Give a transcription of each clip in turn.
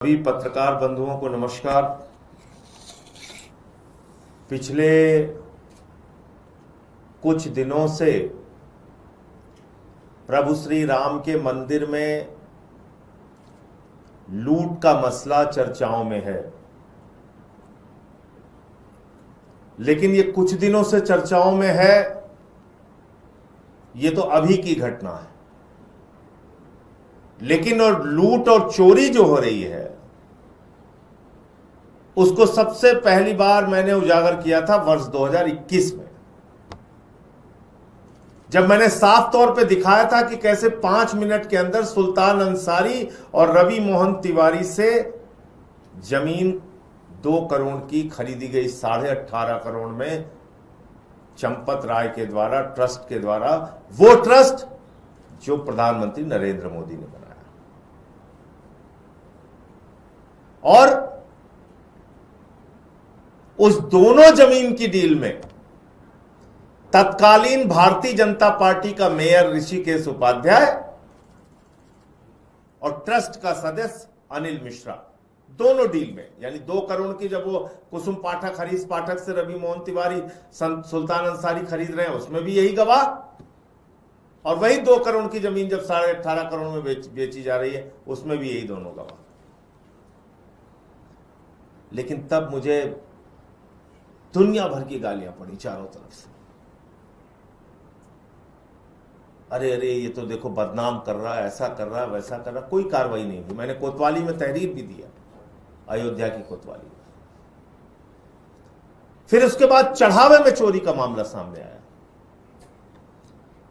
सभी पत्रकार बंधुओं को नमस्कार। पिछले कुछ दिनों से प्रभु श्री राम के मंदिर में लूट का मसला चर्चाओं में है, लेकिन ये कुछ दिनों से चर्चाओं में है, ये तो अभी की घटना है। लेकिन और लूट और चोरी जो हो रही है उसको सबसे पहली बार मैंने उजागर किया था वर्ष 2021 में, जब मैंने साफ तौर पे दिखाया था कि कैसे 5 मिनट के अंदर सुल्तान अंसारी और रवि मोहन तिवारी से जमीन 2 करोड़ की खरीदी गई, 18.5 करोड़ में चंपत राय के द्वारा, ट्रस्ट के द्वारा, वो ट्रस्ट जो प्रधानमंत्री नरेंद्र मोदी ने बनाया। और उस दोनों जमीन की डील में तत्कालीन भारतीय जनता पार्टी का मेयर ऋषिकेश उपाध्याय और ट्रस्ट का सदस्य अनिल मिश्रा, दोनों डील में, यानी 2 करोड़ की जब वो कुसुम पाठक, हरीश पाठक से रवि मोहन तिवारी सुल्तान अंसारी खरीद रहे हैं, उसमें भी यही गवाह, और वही 2 करोड़ की जमीन जब 18.5 करोड़ में बेची जा रही है, उसमें भी यही दोनों गवाह। लेकिन तब मुझे दुनिया भर की गालियां पड़ी चारों तरफ से। अरे अरे, ये तो देखो बदनाम कर रहा है, ऐसा कर रहा है, वैसा कर रहा है। कोई कार्रवाई नहीं हुई। मैंने कोतवाली में तहरीर भी दिया, अयोध्या की कोतवाली में। फिर उसके बाद चढ़ावे में चोरी का मामला सामने आया,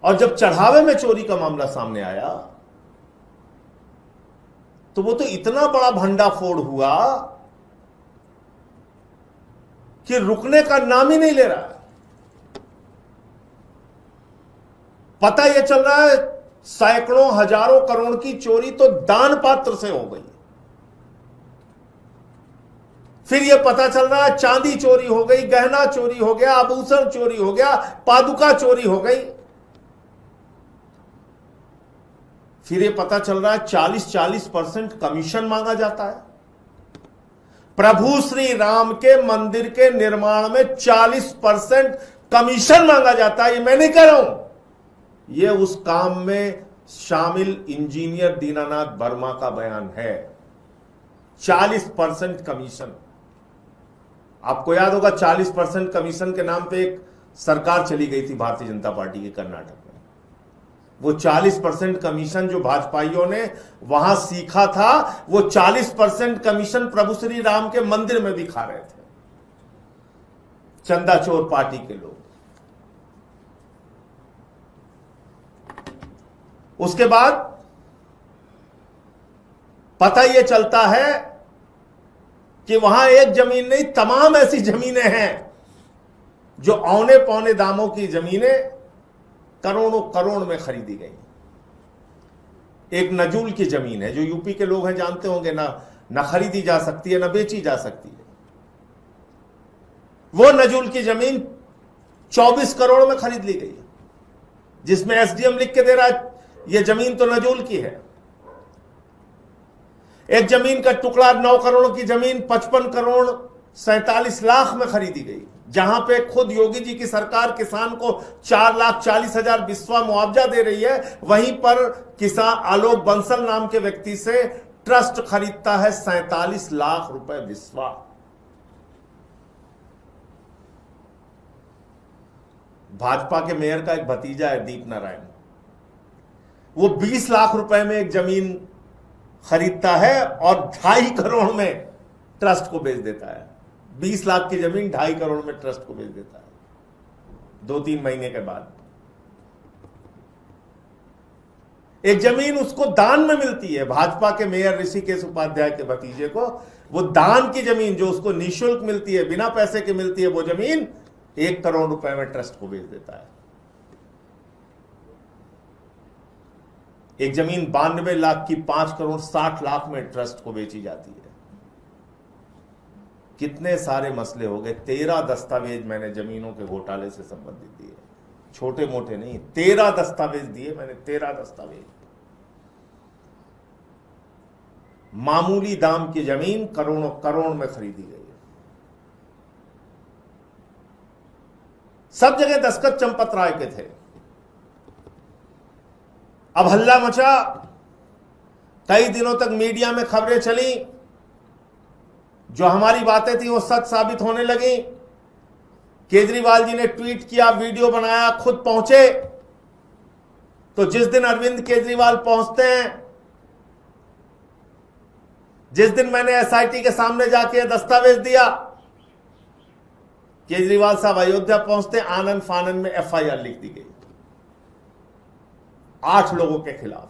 और जब चढ़ावे में चोरी का मामला सामने आया तो वो तो इतना बड़ा भंडाफोड़ हुआ कि रुकने का नाम ही नहीं ले रहा है। पता यह चल रहा है सैकड़ों हजारों करोड़ की चोरी तो दान पात्र से हो गई। फिर यह पता चल रहा है चांदी चोरी हो गई, गहना चोरी हो गया, आभूषण चोरी हो गया, पादुका चोरी हो गई। फिर यह पता चल रहा है 40% कमीशन मांगा जाता है। प्रभु श्री राम के मंदिर के निर्माण में 40% कमीशन मांगा जाता है। ये मैं नहीं कह रहा हूं, ये उस काम में शामिल इंजीनियर दीनानाथ वर्मा का बयान है। 40% कमीशन। आपको याद होगा 40% कमीशन के नाम पे एक सरकार चली गई थी भारतीय जनता पार्टी के कर्नाटक में। वो 40% कमीशन जो भाजपाइयों ने वहां सीखा था, वो 40% कमीशन प्रभु श्री राम के मंदिर में भी खा रहे थे चंदा चोर पार्टी के लोग। उसके बाद पता यह चलता है कि वहां एक जमीन नहीं, तमाम ऐसी जमीनें हैं जो औने पौने दामों की जमीनें करोड़ों करोड़ में खरीदी गई। एक नजूल की जमीन है जो यूपी के लोग हैं जानते होंगे, ना खरीदी जा सकती है, ना बेची जा सकती है। वो नजूल की जमीन 24 करोड़ में खरीद ली गई, जिसमें एसडीएम लिख के दे रहा है ये जमीन तो नजूल की है। एक जमीन का टुकड़ा 9 करोड़ की जमीन 55 करोड़ 47 लाख में खरीदी गई, जहां पे खुद योगी जी की सरकार किसान को 4,40,000 बिस्वा मुआवजा दे रही है, वहीं पर किसान आलोक बंसल नाम के व्यक्ति से ट्रस्ट खरीदता है 47 लाख रुपए बिस्वा। भाजपा के मेयर का एक भतीजा है दीप नारायण, वो 20 लाख रुपए में एक जमीन खरीदता है और 2.5 करोड़ में ट्रस्ट को बेच देता है। 20 लाख की जमीन 2.5 करोड़ में ट्रस्ट को बेच देता है 2-3 महीने के बाद। एक जमीन उसको दान में मिलती है, भाजपा के मेयर ऋषिकेश उपाध्याय के भतीजे को, वो दान की जमीन जो उसको निःशुल्क मिलती है, बिना पैसे के मिलती है, वो जमीन 1 करोड़ रुपए में ट्रस्ट को बेच देता है। एक जमीन 92 लाख की 5 करोड़ 60 लाख में ट्रस्ट को बेची जाती है। कितने सारे मसले हो गए। 13 दस्तावेज मैंने जमीनों के घोटाले से संबंधित दिए, छोटे मोटे नहीं, 13 दस्तावेज दिए मैंने, 13 दस्तावेज। मामूली दाम की जमीन करोड़ों करोड़ में खरीदी गई है। सब जगह दस्तखत चंपत राय के थे। अब हल्ला मचा, कई दिनों तक मीडिया में खबरें चली, जो हमारी बातें थी वो सच साबित होने लगी। केजरीवाल जी ने ट्वीट किया, वीडियो बनाया, खुद पहुंचे। तो जिस दिन अरविंद केजरीवाल पहुंचते हैं, जिस दिन मैंने एसआईटी के सामने जाके दस्तावेज दिया, केजरीवाल साहब अयोध्या पहुंचते, आनंद फानन में एफआईआर लिख दी गई 8 लोगों के खिलाफ।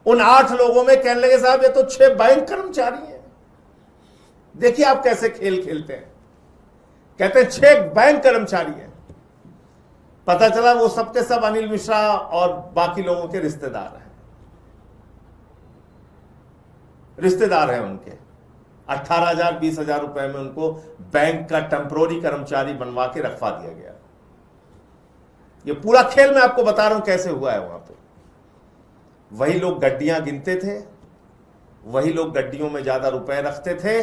उन 8 लोगों में कहने लगे साहब ये तो 6 बैंक कर्मचारी हैं। देखिए आप कैसे खेल खेलते हैं। कहते हैं 6 बैंक कर्मचारी हैं। पता चला वो सबके सब अनिल मिश्रा और बाकी लोगों के रिश्तेदार हैं उनके। 18,000 20,000 रुपए में उनको बैंक का टेम्पोररी कर्मचारी बनवा के रखवा दिया गया। ये पूरा खेल मैं आपको बता रहा हूं कैसे हुआ है वहां पे। वही लोग गड्डियां गिनते थे, वही लोग गड्डियों में ज्यादा रुपए रखते थे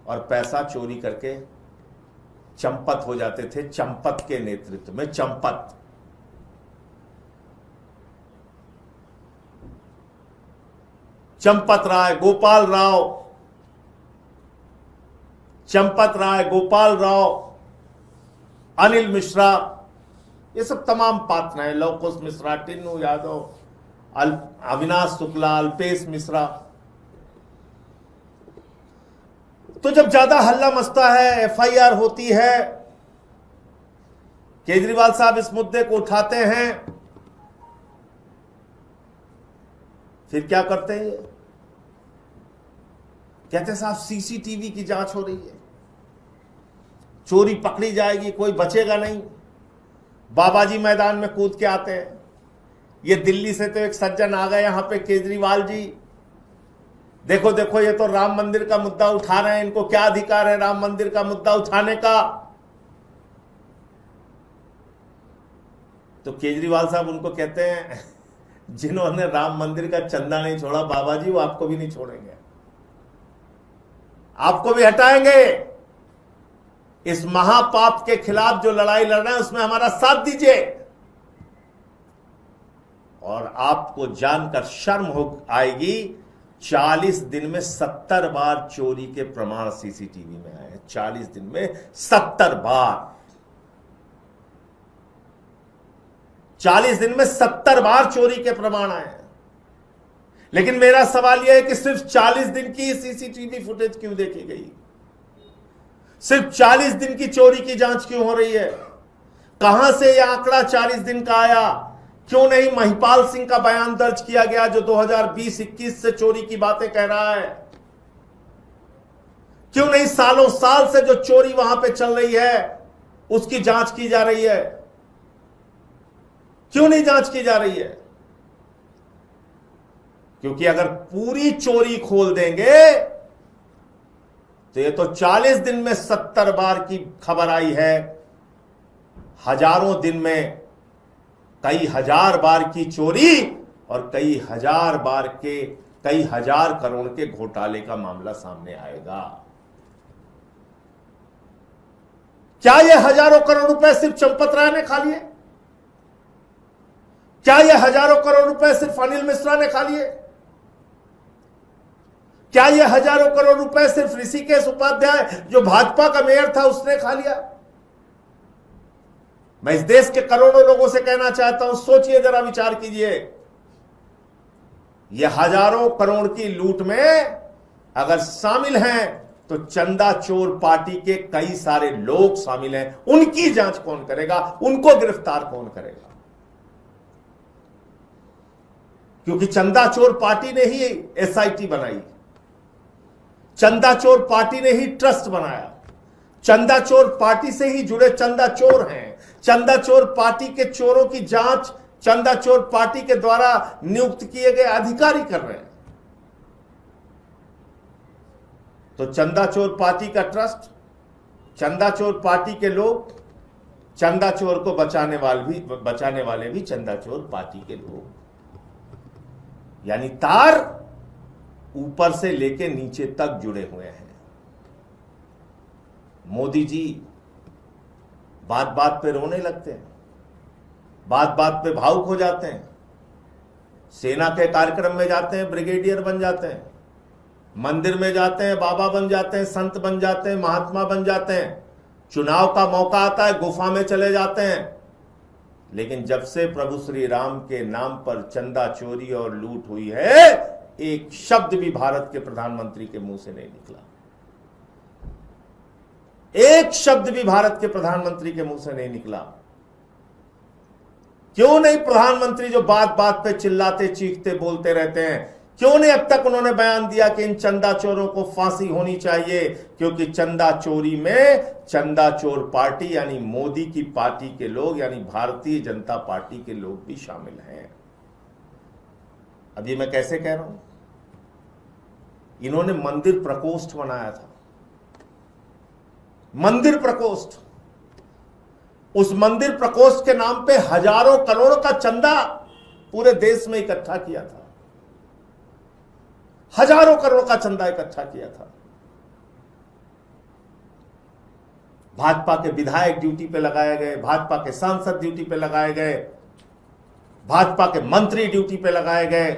और पैसा चोरी करके चंपत हो जाते थे। चंपत के नेतृत्व में, चंपत राय, गोपाल राव, अनिल मिश्रा, ये सब तमाम पात्र हैं। लवकुश मिश्रा, टिन्नू यादव, अविनाश शुक्ला, अल्पेश मिश्रा। तो जब ज्यादा हल्ला मचता है, एफआईआर होती है, केजरीवाल साहब इस मुद्दे को उठाते हैं, फिर क्या करते हैं? कहते हैं साहब सीसीटीवी की जांच हो रही है, चोरी पकड़ी जाएगी, कोई बचेगा नहीं। बाबाजी मैदान में कूद के आते हैं। ये दिल्ली से तो एक सज्जन आ गए यहां पे, केजरीवाल जी, देखो देखो ये तो राम मंदिर का मुद्दा उठा रहे हैं, इनको क्या अधिकार है राम मंदिर का मुद्दा उठाने का। तो केजरीवाल साहब उनको कहते हैं, जिन्होंने राम मंदिर का चंदा नहीं छोड़ा बाबा जी, वो आपको भी नहीं छोड़ेंगे, आपको भी हटाएंगे। इस महापाप के खिलाफ जो लड़ाई लड़ रहे हैं उसमें हमारा साथ दीजिए। और आपको जानकर शर्म हो आएगी, 40 दिन में 70 बार चोरी के प्रमाण सीसीटीवी में आए हैं। 40 दिन में 70 बार, 40 दिन में 70 बार चोरी के प्रमाण आए हैं। लेकिन मेरा सवाल यह है कि सिर्फ 40 दिन की सीसीटीवी फुटेज क्यों देखी गई? सिर्फ 40 दिन की चोरी की जांच क्यों हो रही है? कहां से यह आंकड़ा 40 दिन का आया? क्यों नहीं महिपाल सिंह का बयान दर्ज किया गया, जो 2020-21 से चोरी की बातें कह रहा है? क्यों नहीं सालों साल से जो चोरी वहां पे चल रही है उसकी जांच की जा रही है? क्यों नहीं जांच की जा रही है? क्योंकि अगर पूरी चोरी खोल देंगे तो ये तो 40 दिन में 70 बार की खबर आई है, हजारों दिन में कई हजार बार की चोरी और कई हजार करोड़ के घोटाले का मामला सामने आएगा। क्या ये हजारों करोड़ रुपए सिर्फ चंपत राय ने खा लिए? क्या ये हजारों करोड़ रुपए सिर्फ अनिल मिश्रा ने खा लिए? क्या ये हजारों करोड़ रुपए सिर्फ ऋषिकेश उपाध्याय, जो भाजपा का मेयर था, उसने खा लिया? मैं इस देश के करोड़ों लोगों से कहना चाहता हूं, सोचिए जरा, विचार कीजिए। ये हजारों करोड़ की लूट में अगर शामिल हैं तो चंदा चोर पार्टी के कई सारे लोग शामिल हैं। उनकी जांच कौन करेगा? उनको गिरफ्तार कौन करेगा? क्योंकि चंदा चोर पार्टी ने ही एसआईटी बनाई, चंदा चोर पार्टी ने ही ट्रस्ट बनाया, चंदा चोर पार्टी से ही जुड़े चंदा चोर हैं। चंदा चोर पार्टी के चोरों की जांच चंदा चोर पार्टी के द्वारा नियुक्त किए गए अधिकारी कर रहे हैं। तो चंदा चोर पार्टी का ट्रस्ट, चंदा चोर पार्टी के लोग, चंदा चोर को बचाने वाले भी चंदा चोर पार्टी के लोग। यानी तार ऊपर से लेके नीचे तक जुड़े हुए हैं। मोदी जी बात बात पे रोने लगते हैं, बात बात पे भावुक हो जाते हैं, सेना के कार्यक्रम में जाते हैं ब्रिगेडियर बन जाते हैं, मंदिर में जाते हैं बाबा बन जाते हैं, संत बन जाते हैं, महात्मा बन जाते हैं, चुनाव का मौका आता है गुफा में चले जाते हैं। लेकिन जब से प्रभु श्री राम के नाम पर चंदा चोरी और लूट हुई है, एक शब्द भी भारत के प्रधानमंत्री के मुंह से नहीं निकला। एक शब्द भी भारत के प्रधानमंत्री के मुंह से नहीं निकला। क्यों नहीं प्रधानमंत्री जो बात बात पे चिल्लाते चीखते बोलते रहते हैं, क्यों नहीं अब तक उन्होंने बयान दिया कि इन चंदा चोरों को फांसी होनी चाहिए? क्योंकि चंदा चोरी में चंदा चोर पार्टी यानी मोदी की पार्टी के लोग यानी भारतीय जनता पार्टी के लोग भी शामिल हैं। अब ये मैं कैसे कह रहा हूं? इन्होंने मंदिर प्रकोष्ठ बनाया था, मंदिर प्रकोष्ठ। उस मंदिर प्रकोष्ठ के नाम पे हजारों करोड़ का चंदा पूरे देश में इकट्ठा किया था, हजारों करोड़ का चंदा इकट्ठा किया था। भाजपा के विधायक ड्यूटी पे लगाए गए, भाजपा के सांसद ड्यूटी पे लगाए गए, भाजपा के मंत्री ड्यूटी पे लगाए गए,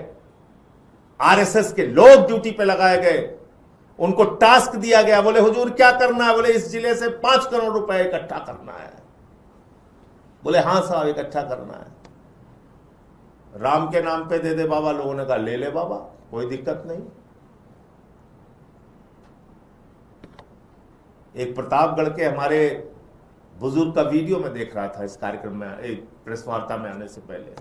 आरएसएस के लोग ड्यूटी पे लगाए गए। उनको टास्क दिया गया, बोले हुजूर क्या करना है? बोले इस जिले से 5 करोड़ रुपए इकट्ठा करना है। बोले हां साहब इकट्ठा करना है। राम के नाम पे दे दे बाबा। लोगों ने कहा ले ले बाबा, कोई दिक्कत नहीं। एक प्रतापगढ़ के हमारे बुजुर्ग का वीडियो में देख रहा था इस कार्यक्रम में, एक प्रेस वार्ता में आने से पहले।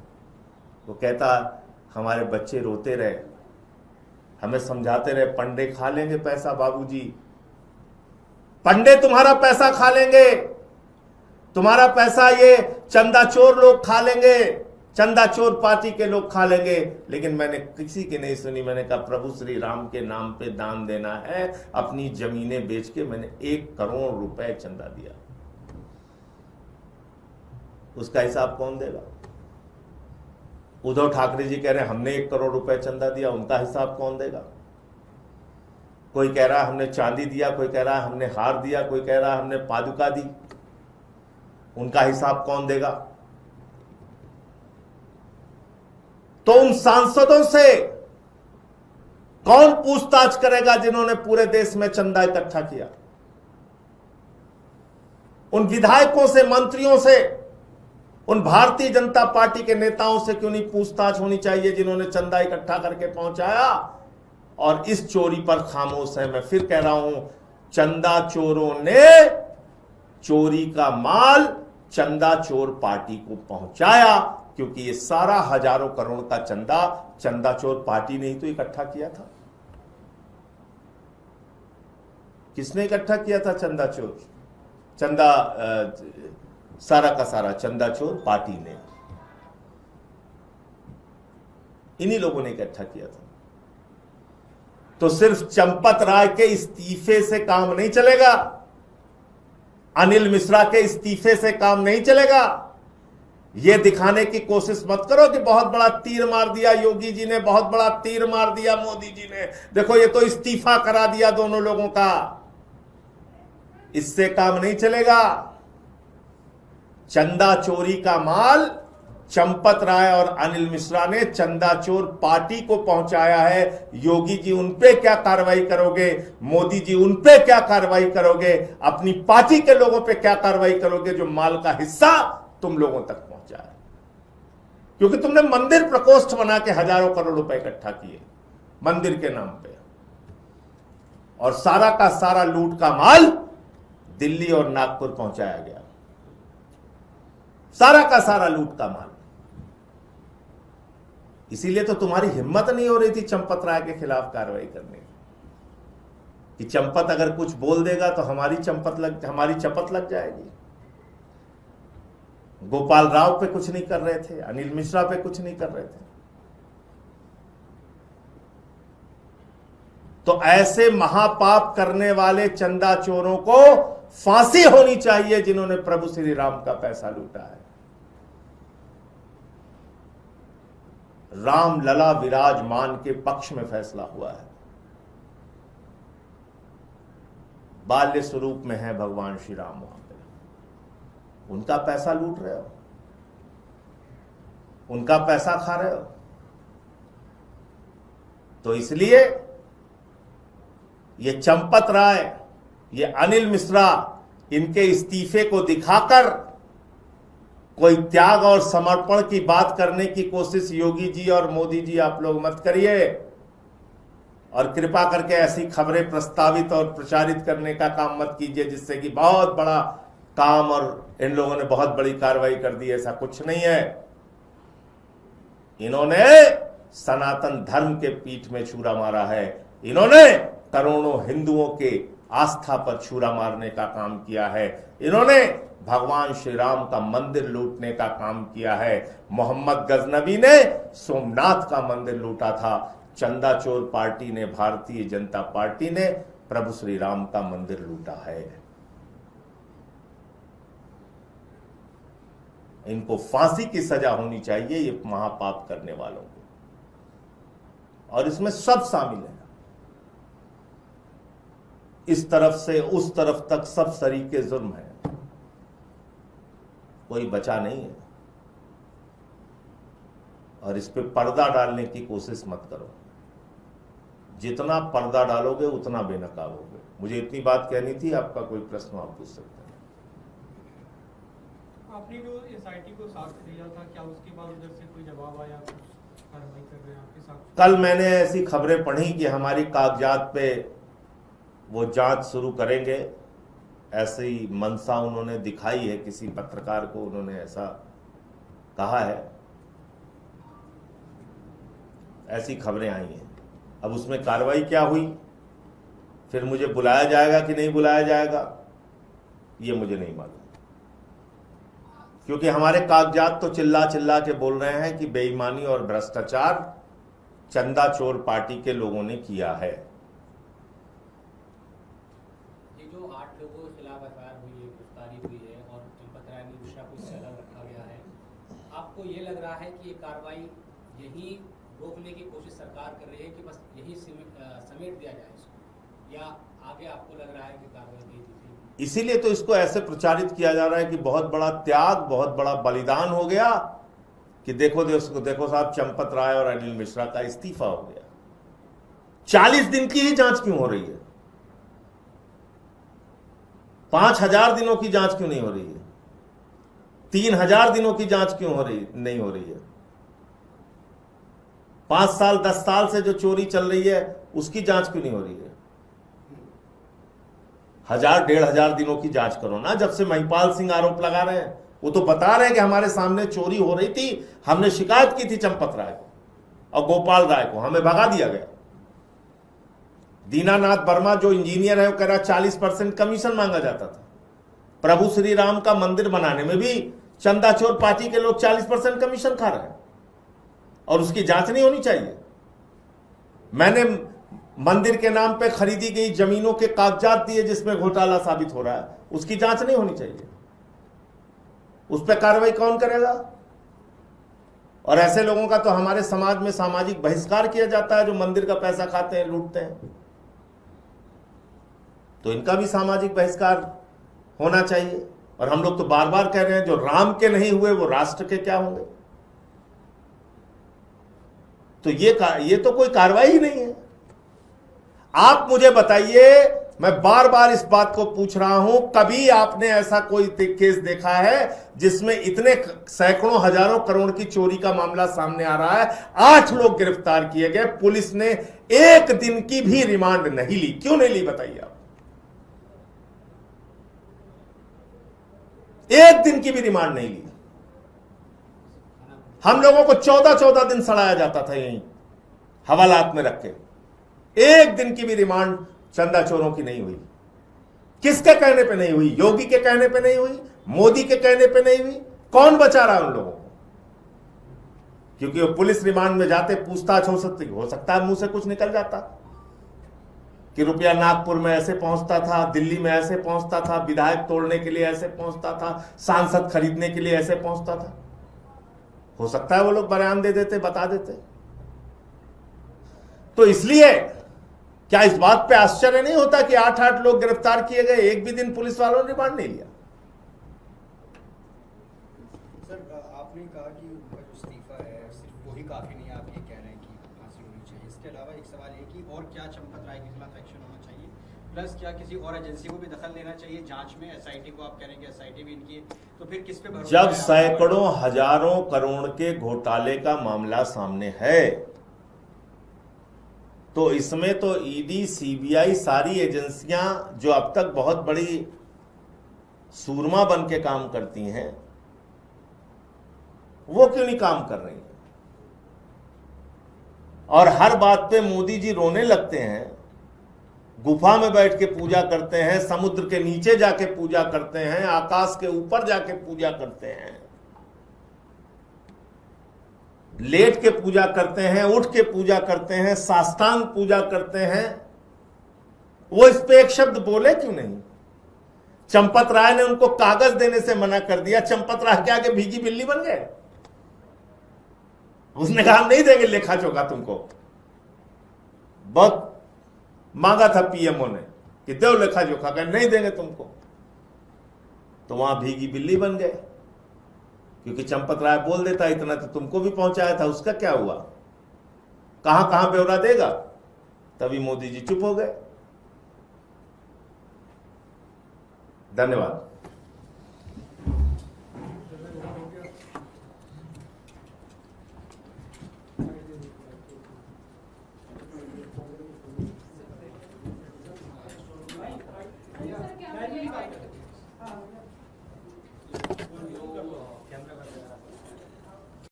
वो कहता हमारे बच्चे रोते रहे, हमें समझाते रहे पंडे खा लेंगे पैसा बाबूजी, पंडे तुम्हारा पैसा खा लेंगे, तुम्हारा पैसा ये चंदा चोर लोग खा लेंगे, चंदा चोर पार्टी के लोग खा लेंगे। लेकिन मैंने किसी की नहीं सुनी। मैंने कहा प्रभु श्री राम के नाम पे दान देना है। अपनी जमीनें बेच के मैंने 1 करोड़ रुपए चंदा दिया। उसका हिसाब कौन देगा? उद्धव ठाकरे जी कह रहे हैं हमने 1 करोड़ रुपए चंदा दिया, उनका हिसाब कौन देगा? कोई कह रहा है हमने चांदी दिया, कोई कह रहा है हमने हार दिया, कोई कह रहा है हमने पादुका दी, उनका हिसाब कौन देगा? तो उन सांसदों से कौन पूछताछ करेगा जिन्होंने पूरे देश में चंदा इकट्ठा किया? उन विधायकों से, मंत्रियों से, उन भारतीय जनता पार्टी के नेताओं से क्यों नहीं पूछताछ होनी चाहिए जिन्होंने चंदा इकट्ठा करके पहुंचाया? और इस चोरी पर खामोश है। मैं फिर कह रहा हूं, चंदा चोरों ने चोरी का माल चंदा चोर पार्टी को पहुंचाया, क्योंकि ये सारा हजारों करोड़ का चंदा चंदा चोर पार्टी ने ही तो इकट्ठा किया था। किसने इकट्ठा किया था चंदा चोर? चंदा सारा का सारा चंदा चोर पार्टी ने, इन्हीं लोगों ने इकट्ठा किया था। तो सिर्फ चंपत राय के इस्तीफे से काम नहीं चलेगा, अनिल मिश्रा के इस्तीफे से काम नहीं चलेगा। यह दिखाने की कोशिश मत करो कि बहुत बड़ा तीर मार दिया योगी जी ने, बहुत बड़ा तीर मार दिया मोदी जी ने, देखो ये तो इस्तीफा करा दिया दोनों लोगों का। इससे काम नहीं चलेगा। चंदा चोरी का माल चंपत राय और अनिल मिश्रा ने चंदा चोर पार्टी को पहुंचाया है। योगी जी उन पे क्या कार्रवाई करोगे? मोदी जी उन पे क्या कार्रवाई करोगे? अपनी पार्टी के लोगों पे क्या कार्रवाई करोगे जो माल का हिस्सा तुम लोगों तक पहुंचा है? क्योंकि तुमने मंदिर प्रकोष्ठ बना के हजारों करोड़ रुपए इकट्ठा किए मंदिर के नाम पे, और सारा का सारा लूट का माल दिल्ली और नागपुर पहुंचाया गया। सारा का सारा लूट का माल। इसीलिए तो तुम्हारी हिम्मत नहीं हो रही थी चंपत राय के खिलाफ कार्रवाई करने की। चंपत अगर कुछ बोल देगा तो हमारी चपत लग जाएगी। गोपाल राव पे कुछ नहीं कर रहे थे, अनिल मिश्रा पे कुछ नहीं कर रहे थे। तो ऐसे महापाप करने वाले चंदा चोरों को फांसी होनी चाहिए जिन्होंने प्रभु श्री राम का पैसा लूटा है। राम लला विराजमान के पक्ष में फैसला हुआ है। बाल्य स्वरूप में है भगवान श्री राम वहां पे। उनका पैसा लूट रहे हो, उनका पैसा खा रहे हो, तो इसलिए ये चंपत राय, ये अनिल मिश्रा, इनके इस्तीफे को दिखाकर कोई त्याग और समर्पण की बात करने की कोशिश योगी जी और मोदी जी आप लोग मत करिए, और कृपा करके ऐसी खबरें प्रस्तावित और प्रचारित करने का काम मत कीजिए जिससे कि बहुत बड़ा काम और इन लोगों ने बहुत बड़ी कार्रवाई कर दी। ऐसा कुछ नहीं है। इन्होंने सनातन धर्म के पीठ में छुरा मारा है। इन्होंने करोड़ों हिंदुओं के आस्था पर छुरा मारने का काम किया है। इन्होंने भगवान श्री राम का मंदिर लूटने का काम किया है। मोहम्मद गजनबी ने सोमनाथ का मंदिर लूटा था। चंदा चोर पार्टी ने, भारतीय जनता पार्टी ने प्रभु श्री राम का मंदिर लूटा है। इनको फांसी की सजा होनी चाहिए, ये महापाप करने वालों को, और इसमें सब शामिल है। इस तरफ से उस तरफ तक सब सरीके जुर्म है, कोई बचा नहीं है। और इस पे पर्दा डालने की कोशिश मत करो। जितना पर्दा डालोगे उतना बेनकाब होगे। मुझे इतनी बात कहनी थी। आपका कोई प्रश्न आप पूछ सकते हैं। आपने जो एसआईटी को साथ दिया था, क्या उसके बाद उधर से कोई जवाब आया, कुछ कार्रवाई कर रहे हैं आपके साथ? कल मैंने ऐसी खबरें पढ़ी कि हमारी कागजात पे वो जांच शुरू करेंगे, ऐसी मंशा उन्होंने दिखाई है। किसी पत्रकार को उन्होंने ऐसा कहा है, ऐसी खबरें आई हैं। अब उसमें कार्रवाई क्या हुई, फिर मुझे बुलाया जाएगा कि नहीं बुलाया जाएगा, ये मुझे नहीं मालूम, क्योंकि हमारे कागजात तो चिल्ला चिल्ला के बोल रहे हैं कि बेईमानी और भ्रष्टाचार चंदा चोर पार्टी के लोगों ने किया है। ये जो 8 लोगों के खिलाफ एफआईआर हुई है, गिरफ्तारी हुई है और चंपत राय मिश्रा को इससे अलग रखा गया है, आपको ये लग रहा है कि ये कार्रवाई यही रोकने की कोशिश सरकार कर रही है कि बस यही समेट दिया जाए इसको, या आगे आपको लग रहा है कि कार्रवाई नहीं होगी? इसीलिए तो इसको ऐसे प्रचारित किया जा रहा है कि बहुत बड़ा त्याग, बहुत बड़ा बलिदान हो गया, कि देखो देखो साहब, चंपत राय और अनिल मिश्रा का इस्तीफा हो गया। 40 दिन की ही जांच क्यों हो रही है? 5000 दिनों की जांच क्यों नहीं हो रही है? 3000 दिनों की जांच क्यों नहीं हो रही है? 5 साल 10 साल से जो चोरी चल रही है उसकी जांच क्यों नहीं हो रही है? 1000-1500 दिनों की जांच करो ना। जब से महिपाल सिंह आरोप लगा रहे हैं, वो तो बता रहे हैं कि हमारे सामने चोरी हो रही थी, हमने शिकायत की थी चंपत राय को और गोपाल राय को, हमें भगा दिया गया। दीनानाथ वर्मा जो इंजीनियर है वो कह रहा 40% कमीशन मांगा जाता था। प्रभु श्री राम का मंदिर बनाने में भी चंदा चोर पार्टी के लोग 40% कमीशन खा रहे हैं, और उसकी जांच नहीं होनी चाहिए। मैंने मंदिर के नाम पे खरीदी गई जमीनों के कागजात दिए जिसमें घोटाला साबित हो रहा है, उसकी जांच नहीं होनी चाहिए? उस पर कार्रवाई कौन करेगा? और ऐसे लोगों का तो हमारे समाज में सामाजिक बहिष्कार किया जाता है जो मंदिर का पैसा खाते हैं, लूटते हैं। तो इनका भी सामाजिक बहिष्कार होना चाहिए। और हम लोग तो बार बार कह रहे हैं, जो राम के नहीं हुए वो राष्ट्र के क्या होंगे? तो ये तो कोई कार्रवाई ही नहीं है। आप मुझे बताइए, मैं बार बार इस बात को पूछ रहा हूं, कभी आपने ऐसा कोई केस देखा है जिसमें इतने सैकड़ों हजारों करोड़ की चोरी का मामला सामने आ रहा है, 8 लोग गिरफ्तार किए गए, पुलिस ने 1 दिन की भी रिमांड नहीं ली? क्यों नहीं ली बताइए आप? 1 दिन की भी रिमांड नहीं ली। हम लोगों को 14-14 दिन सड़ाया जाता था यहीं हवालात में रख के। 1 दिन की भी रिमांड चंदा चोरों की नहीं हुई। किसके कहने पे नहीं हुई? योगी के कहने पे नहीं हुई, मोदी के कहने पे नहीं हुई। कौन बचा रहा है उन लोगों को? क्योंकि वो पुलिस रिमांड में जाते, पूछताछ हो सकता है मुंह से कुछ निकल जाता कि रुपया नागपुर में ऐसे पहुंचता था, दिल्ली में ऐसे पहुंचता था, विधायक तोड़ने के लिए ऐसे पहुंचता था, सांसद खरीदने के लिए ऐसे पहुंचता था। हो सकता है वो लोग बयान दे देते, बता देते। तो इसलिए क्या इस बात पे आश्चर्य नहीं होता कि 8-8 लोग गिरफ्तार किए गए, एक भी दिन पुलिस वालों ने रिमांड नहीं लिया। सर आपने कहा कि उनका जो इस्तीफा है सिर्फ वही काफी नहीं है, आप ये कह रहे हैं कि फांसी होनी चाहिए। इसके अलावा एक सवाल ये कि और क्या चंपत राय के खिलाफ एक्शन होना चाहिए, प्लस क्या किसी और एजेंसी को भी दखल देना चाहिए जांच में? एसआईटी को आप कह रहे हैं कि एसआईटी भी इनकी, तो फिर किस पे भरोसा जब है? सैकड़ों हजारों करोड़ के घोटाले का मामला सामने है तो इसमें तो ईडी, सीबीआई, सारी एजेंसियां जो अब तक बहुत बड़ी सूरमा बन के काम करती हैं, वो क्यों नहीं काम कर रही हैं? और हर बात पे मोदी जी रोने लगते हैं, गुफा में बैठ के पूजा करते हैं, समुद्र के नीचे जाके पूजा करते हैं, आकाश के ऊपर जाके पूजा करते हैं, लेट के पूजा करते हैं, उठ के पूजा करते हैं, साष्टांग पूजा करते हैं। वो इस पे एक शब्द बोले क्यों नहीं? चंपत राय ने उनको कागज देने से मना कर दिया। चंपत राय के आगे भीगी बिल्ली बन गए। उसने कहा हम नहीं देंगे लेखा चोखा तुमको। बहुत मांगा था पीएमओ ने कि दो लेखा जोखा, कहा नहीं देंगे तुमको, तो वहां भीगी बिल्ली बन गए। क्योंकि चंपत राय बोल देता इतना तो तुमको भी पहुंचाया था, उसका क्या हुआ? कहां कहां ब्यौरा देगा? तभी मोदी जी चुप हो गए। धन्यवाद।